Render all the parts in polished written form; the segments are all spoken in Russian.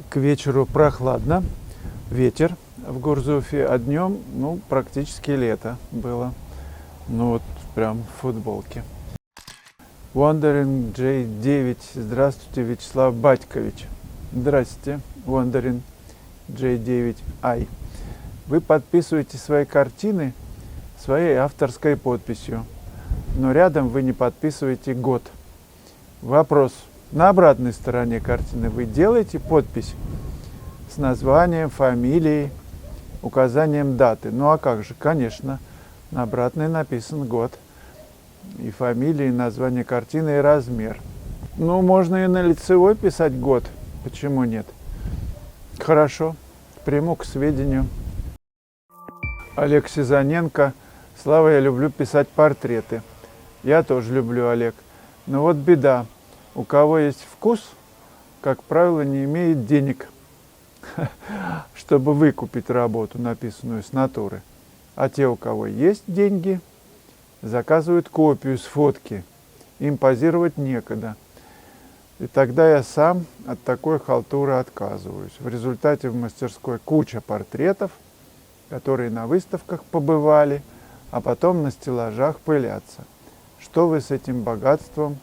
К вечеру прохладно, ветер в Гурзуфе, а днем, ну, практически лето было. Ну вот, прям в футболке. Wandering J9. Здравствуйте, Вячеслав Батькович. Здравствуйте, Wandering J9I. Вы подписываете свои картины своей авторской подписью, но рядом вы не подписываете год. Вопрос. На обратной стороне картины вы делаете подпись с названием, фамилией, указанием даты. Ну а как же? Конечно, на обратной написан год. И фамилия, и название картины, и размер. Ну, можно и на лицевой писать год. Почему нет? Хорошо, приму к сведению. Олег Сизаненко. Слава, я люблю писать портреты. Я тоже люблю, Олег. Но вот беда. У кого есть вкус, как правило, не имеет денег, чтобы выкупить работу, написанную с натуры. А те, у кого есть деньги, заказывают копию с фотки. Им позировать некогда. И тогда я сам от такой халтуры отказываюсь. В результате в мастерской куча портретов, которые на выставках побывали, а потом на стеллажах пылятся. Что вы с этим богатством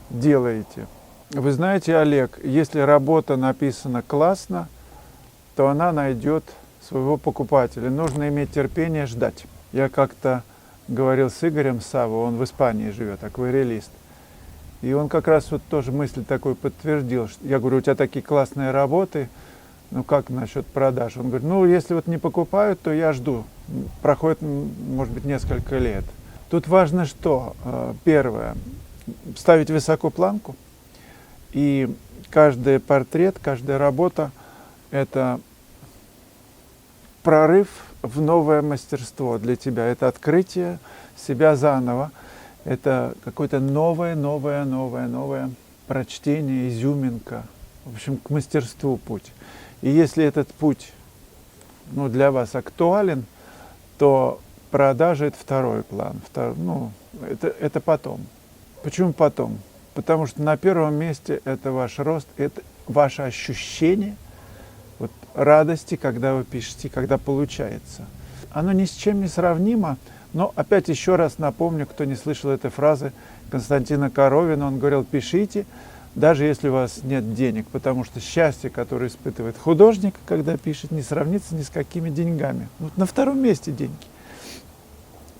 делаете? Вы знаете, Олег, если работа написана классно, то она найдет своего покупателя. Нужно иметь терпение ждать. Я как-то говорил с Игорем Савво, он в Испании живет, акварелист. И он как раз вот тоже мысль такой подтвердил. Я говорю, у тебя такие классные работы, ну как насчет продаж? Он говорит, ну если вот не покупают, то я жду. Проходит, может быть, несколько лет. Тут важно что? Первое, ставить высоко планку. И каждый портрет, каждая работа – это прорыв в новое мастерство для тебя. Это открытие себя заново. Это какое-то новое прочтение, изюминка. В общем, к мастерству путь. И если этот путь для вас актуален, то продажа – это второй план. Это потом. Почему потом? Потому что на первом месте это ваш рост, это ваше ощущение радости, когда вы пишете, когда получается. Оно ни с чем не сравнимо, но опять еще раз напомню, кто не слышал этой фразы Константина Коровина, он говорил, пишите, даже если у вас нет денег, потому что счастье, которое испытывает художник, когда пишет, не сравнится ни с какими деньгами. На втором месте деньги.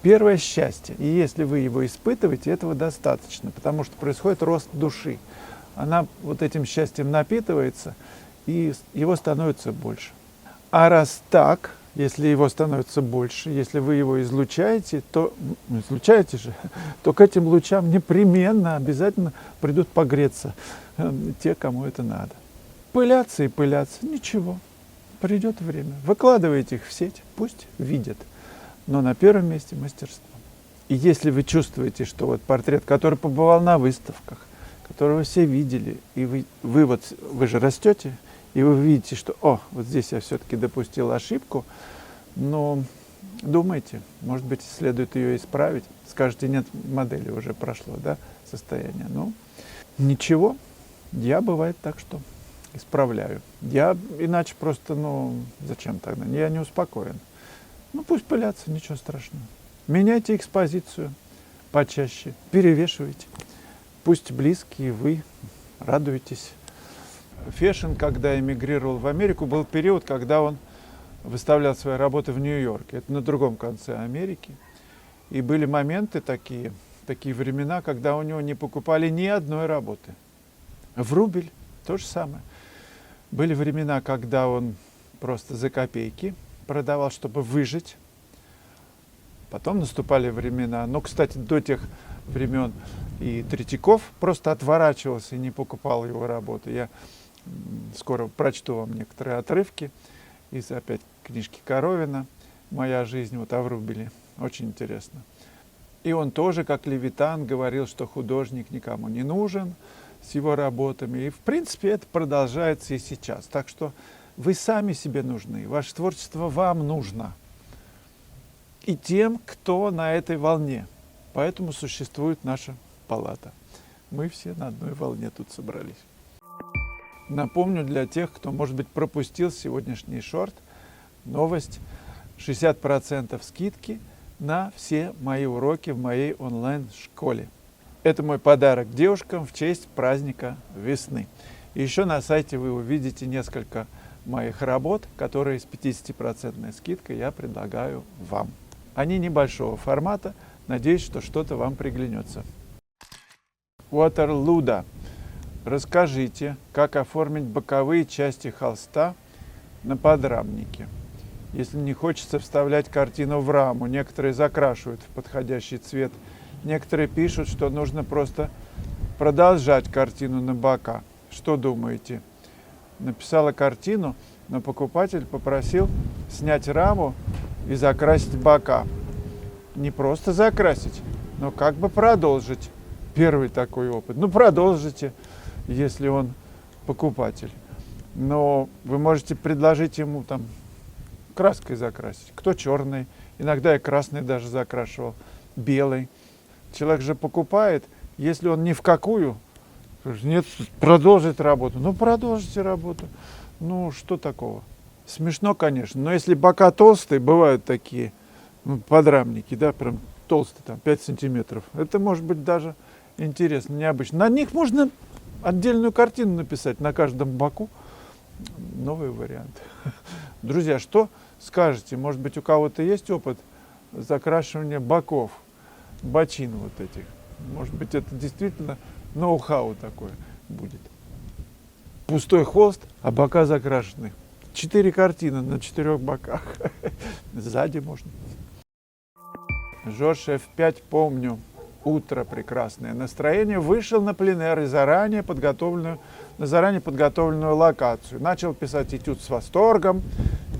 Первое счастье. И если вы его испытываете, этого достаточно, потому что происходит рост души. Она этим счастьем напитывается, и его становится больше. А раз так, если его становится больше, если вы его излучаете, то то к этим лучам непременно, обязательно придут погреться те, кому это надо. Пыляться и пыляться, ничего, придет время. Выкладывайте их в сеть, пусть видят. Но на первом месте мастерство. И если вы чувствуете, что портрет, который побывал на выставках, которого все видели, и вы же растете, и вы видите, что здесь я все-таки допустил ошибку, но думайте, может быть, следует ее исправить. Скажете, нет, модели уже прошло, состояние. Ничего, я бывает так, что исправляю. Я иначе просто, зачем тогда? Я не успокоен. Пусть пылятся, ничего страшного. Меняйте экспозицию почаще, перевешивайте. Пусть близкие, вы радуетесь. Фешин, когда эмигрировал в Америку, был период, когда он выставлял свои работы в Нью-Йорке. Это на другом конце Америки. И были моменты такие времена, когда у него не покупали ни одной работы. В рубль то же самое. Были времена, когда он просто за копейки продавал, чтобы выжить. Потом наступали времена, кстати, до тех времен и Третьяков просто отворачивался и не покупал его работы. Я скоро прочту вам некоторые отрывки из опять книжки Коровина «Моя жизнь о Врубеле». Очень интересно. И он тоже, как Левитан, говорил, что художник никому не нужен с его работами. И в принципе это продолжается и сейчас. Так что вы сами себе нужны, ваше творчество вам нужно. И тем, кто на этой волне. Поэтому существует наша палата. Мы все на одной волне тут собрались. Напомню для тех, кто, может быть, пропустил сегодняшний шорт, новость: 60% скидки на все мои уроки в моей онлайн-школе. Это мой подарок девушкам в честь праздника весны. И еще на сайте вы увидите несколько моих работ, которые с 50% скидкой я предлагаю вам. Они небольшого формата. Надеюсь, что что-то вам приглянется. Waterluda. Расскажите, как оформить боковые части холста на подрамнике. Если не хочется вставлять картину в раму, некоторые закрашивают в подходящий цвет, некоторые пишут, что нужно просто продолжать картину на бока. Что думаете? Написала картину, но покупатель попросил снять раму и закрасить бока. Не просто закрасить, но как бы продолжить. Первый такой опыт. Ну, продолжите, если он покупатель. Но вы можете предложить ему там краской закрасить. Кто черный, иногда я красный даже закрашивал, белый. Человек же покупает, если он ни в какую, нет, продолжить работу. Ну, продолжите работу. Ну, что такого? Смешно, конечно, но если бока толстые, бывают такие подрамники, да, прям толстые, там 5 сантиметров, это может быть даже интересно, необычно. На них можно отдельную картину написать на каждом боку. Новый вариант. Друзья, что скажете? Может быть, у кого-то есть опыт закрашивания боков, бочин вот этих? Может быть, это действительно ноу-хау такое будет. Пустой холст, а бока закрашены. 4 картины на 4 боках. Сзади можно. Жорж F5, помню. Утро прекрасное. Настроение, вышел на пленэр и заранее подготовленную локацию. Начал писать этюд с восторгом,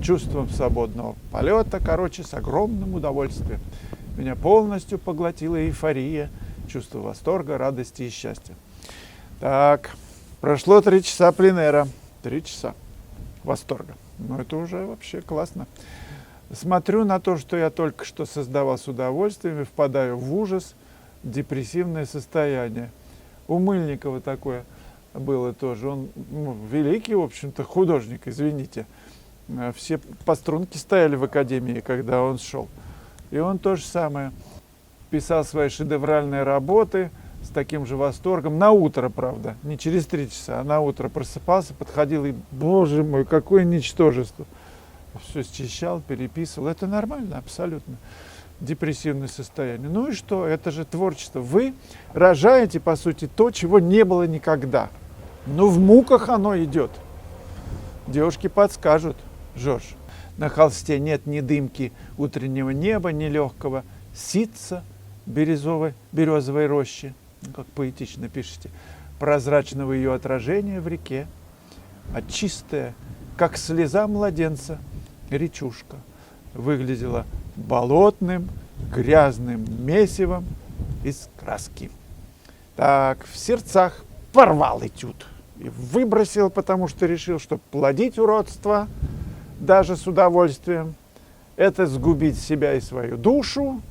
чувством свободного полета, короче, с огромным удовольствием. Меня полностью поглотила эйфория, чувство восторга, радости и счастья. Так, прошло 3 часа пленэра. 3 часа восторга. Ну, это уже вообще классно. Смотрю на то, что я только что создавал с удовольствием, и впадаю в ужас, депрессивное состояние. У Мыльникова такое было тоже. Он великий, в общем-то, художник, извините. Все по струнке стояли в академии, когда он шел. И он то же самое. Писал свои шедевральные работы с таким же восторгом. На утро, правда, не через 3 часа, а на утро просыпался, подходил и, боже мой, какое ничтожество. Все счищал, переписывал. Это нормально, абсолютно. Депрессивное состояние. Ну и что? Это же творчество. Вы рожаете, по сути, то, чего не было никогда. Но в муках оно идет. Девушки подскажут. Жорж, на холсте нет ни дымки утреннего неба, ни легкого ситца березовой рощи, как поэтично пишете, прозрачного ее отражения в реке, а чистая, как слеза младенца, речушка выглядела болотным, грязным месивом из краски. Так, в сердцах порвал этюд и выбросил, потому что решил, что плодить уродство даже с удовольствием — это сгубить себя и свою душу,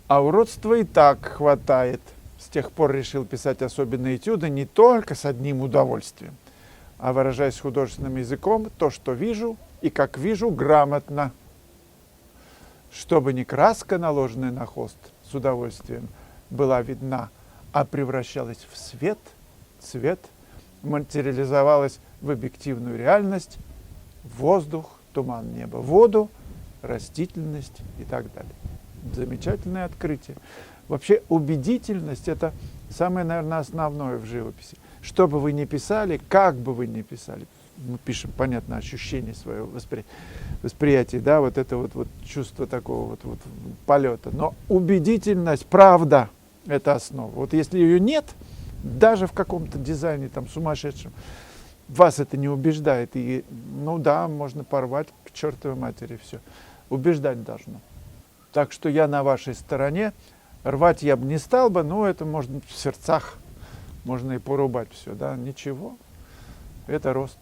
а уродства и так хватает. С тех пор решил писать особенные этюды не только с одним удовольствием, а, выражаясь художественным языком, то, что вижу и как вижу грамотно, чтобы не краска, наложенная на холст с удовольствием, была видна, а превращалась в свет, цвет, материализовалась в объективную реальность, воздух, туман, небо, воду, растительность и так далее. Замечательное открытие. Вообще убедительность — это самое, наверное, основное в живописи. Что бы вы ни писали, как бы вы ни писали, мы пишем, понятно, ощущение своего восприятия, да, вот это вот чувство такого вот полета. Но убедительность, правда — это основа. Вот если ее нет, даже в каком-то дизайне там сумасшедшем, вас это не убеждает. И, ну да, можно порвать к чертовой матери все. Убеждать должно. Так что я на вашей стороне. Рвать я бы не стал бы, но это можно в сердцах. Можно и порубать все, да, ничего. Это рост.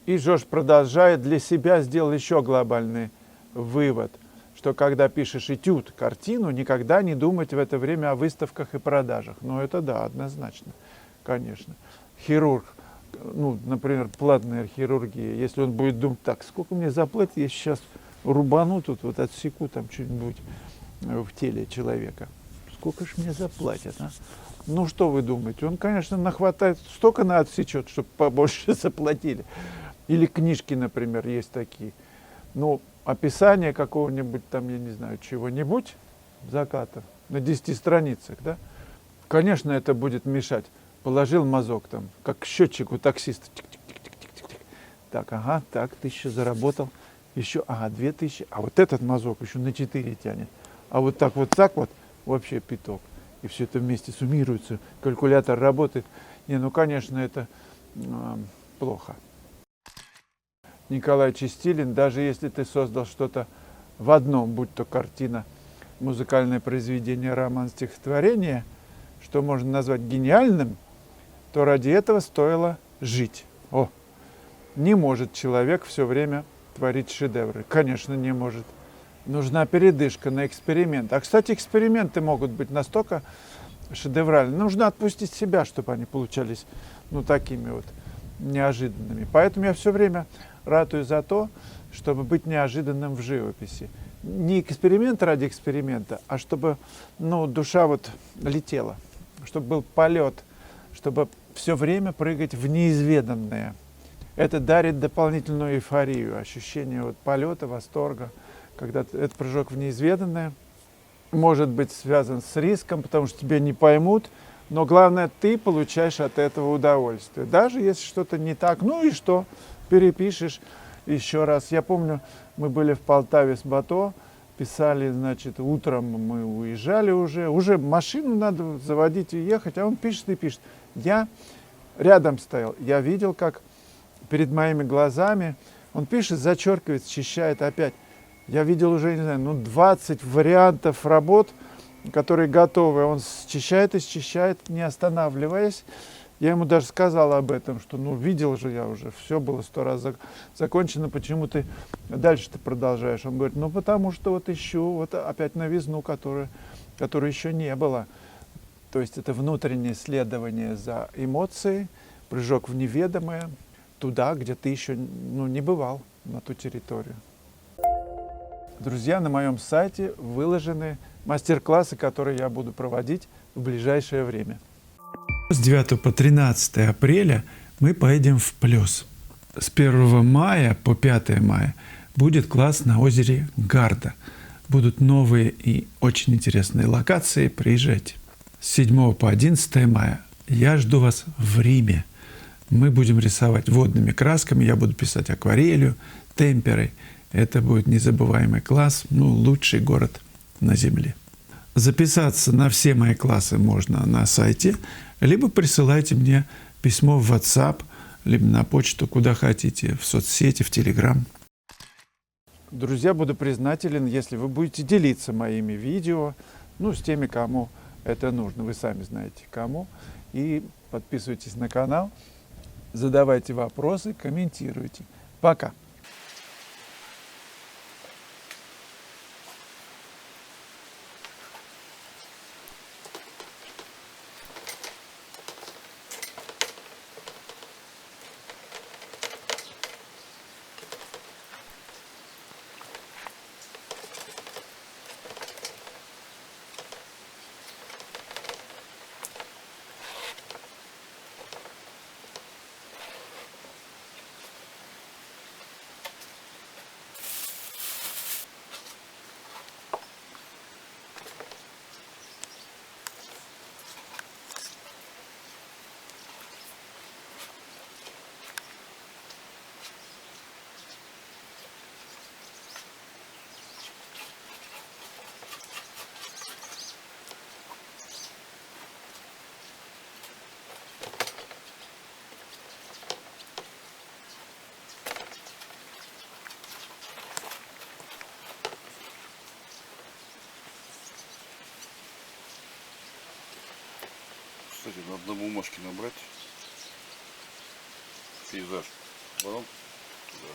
И Жорж продолжает, для себя сделал еще глобальный вывод, что когда пишешь этюд, картину, никогда не думать в это время о выставках и продажах. Ну это да, однозначно, конечно. Хирург ну, например, платная хирургия, если он будет думать, так, сколько мне заплатят, я сейчас рубану тут, вот отсеку там что-нибудь в теле человека. Сколько ж мне заплатят, а? Ну, что вы думаете? Он, конечно, нахватает, столько на отсечет, чтобы побольше заплатили. Или книжки, например, есть такие. Ну, описание какого-нибудь там, я не знаю, чего-нибудь, заката, на 10 страницах, да? Конечно, это будет мешать. Положил мазок там, как счетчик у таксиста. Тик-тик-тик-тик-тик-тик. Так, ага, так, 1000 заработал. Еще, ага, 2000. А вот этот мазок еще на 4 тянет. А вот так вот вообще пяток. И все это вместе суммируется. Калькулятор работает. Не, ну, конечно, это плохо. Николай Чистилин, даже если ты создал что-то в одном, будь то картина, музыкальное произведение, роман, стихотворение, что можно назвать гениальным, то ради этого стоило жить. О, не может человек все время творить шедевры. Конечно, не может. Нужна передышка на эксперимент. А, кстати, эксперименты могут быть настолько шедевральными. Нужно отпустить себя, чтобы они получались, ну, такими вот неожиданными. Поэтому я все время ратую за то, чтобы быть неожиданным в живописи. Не эксперимент ради эксперимента, а чтобы, ну, душа вот летела, чтобы был полет, чтобы все время прыгать в неизведанное. Это дарит дополнительную эйфорию, ощущение вот полета, восторга, когда этот прыжок в неизведанное может быть связан с риском, потому что тебя не поймут, но главное, ты получаешь от этого удовольствие. Даже если что-то не так, ну и что, перепишешь еще раз. Я помню, мы были в Полтаве с Бато, писали, значит, утром мы уезжали уже машину надо заводить и ехать, а он пишет и пишет. Я рядом стоял, я видел, как перед моими глазами он пишет, зачеркивает, счищает опять. Я видел уже, не знаю, 20 вариантов работ, которые готовы. Он счищает и счищает, не останавливаясь. Я ему даже сказал об этом, что, ну, видел же я уже, все было 100 раз закончено, почему ты дальше-то продолжаешь? Он говорит, ну, потому что вот ищу вот опять новизну, которой еще не было. То есть это внутреннее следование за эмоцией, прыжок в неведомое, туда, где ты еще, ну, не бывал, на ту территорию. Друзья, на моем сайте выложены мастер-классы, которые я буду проводить в ближайшее время. С 9 по 13 апреля мы поедем в Плес. С 1 мая по 5 мая будет класс на озере Гарда. Будут новые и очень интересные локации, приезжайте. С 7 по 11 мая я жду вас в Риме. Мы будем рисовать водными красками, я буду писать акварелью, темперой. Это будет незабываемый класс, ну, лучший город на Земле. Записаться на все мои классы можно на сайте, либо присылайте мне письмо в WhatsApp, либо на почту, куда хотите, в соцсети, в Telegram. Друзья, буду признателен, если вы будете делиться моими видео, ну, с теми, кому это нужно. Вы сами знаете, кому. И подписывайтесь на канал, задавайте вопросы, комментируйте. Пока! Кстати, надо на бумажке набрать пейзаж. Потом туда.